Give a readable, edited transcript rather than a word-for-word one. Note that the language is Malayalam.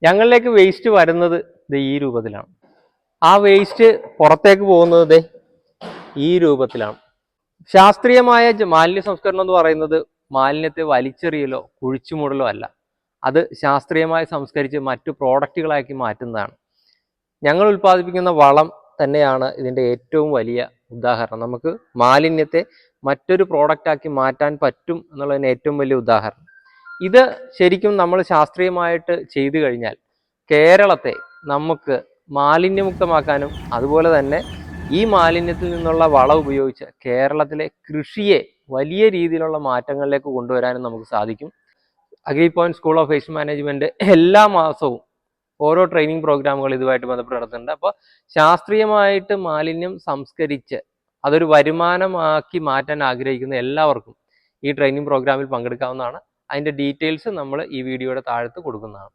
ഞങ്ങളിലേക്ക് വേസ്റ്റ് വരുന്നത് ഈ രൂപത്തിലാണ്. ആ വേസ്റ്റ് പുറത്തേക്ക് പോകുന്നത് ഈ രൂപത്തിലാണ്. ശാസ്ത്രീയമായ മാലിന്യ സംസ്കരണം എന്ന് പറയുന്നത് മാലിന്യത്തെ വലിച്ചെറിയലോ കുഴിച്ചുമൂടലോ അല്ല. അത് ശാസ്ത്രീയമായി സംസ്കരിച്ച് മറ്റു പ്രോഡക്റ്റുകളാക്കി മാറ്റുന്നതാണ്. ഞങ്ങൾ ഉൽപ്പാദിപ്പിക്കുന്ന വളം തന്നെയാണ് ഇതിൻ്റെ ഏറ്റവും വലിയ ഉദാഹരണം. നമുക്ക് മാലിന്യത്തെ മറ്റൊരു പ്രോഡക്റ്റാക്കി മാറ്റാൻ പറ്റും എന്നുള്ളതിന് ഏറ്റവും വലിയ ഉദാഹരണം. ഇത് ശരിക്കും നമ്മൾ ശാസ്ത്രീയമായിട്ട് ചെയ്തു കഴിഞ്ഞാൽ കേരളത്തെ നമുക്ക് മാലിന്യമുക്തമാക്കാനും അതുപോലെ തന്നെ ഈ മാലിന്യത്തിൽ നിന്നുള്ള വളം ഉപയോഗിച്ച് കേരളത്തിലെ കൃഷിയെ വലിയ രീതിയിലുള്ള മാറ്റങ്ങളിലേക്ക് കൊണ്ടുവരാനും നമുക്ക് സാധിക്കും. Agri point school of waste management എല്ലാ മാസവും ഓരോ ട്രെയിനിങ് പ്രോഗ്രാമുകൾ ഇതുമായിട്ട് ബന്ധപ്പെട്ട് നടത്തുന്നുണ്ട്. അപ്പോൾ ശാസ്ത്രീയമായിട്ട് മാലിന്യം സംസ്കരിച്ച് അതൊരു വരുമാനമാക്കി മാറ്റാൻ ആഗ്രഹിക്കുന്ന എല്ലാവർക്കും ഈ ട്രെയിനിങ് പ്രോഗ്രാമിൽ പങ്കെടുക്കാവുന്നതാണ്. അതിൻ്റെ ഡീറ്റെയിൽസ് നമ്മൾ ഈ വീഡിയോയുടെ താഴത്ത് കൊടുക്കുന്നതാണ്.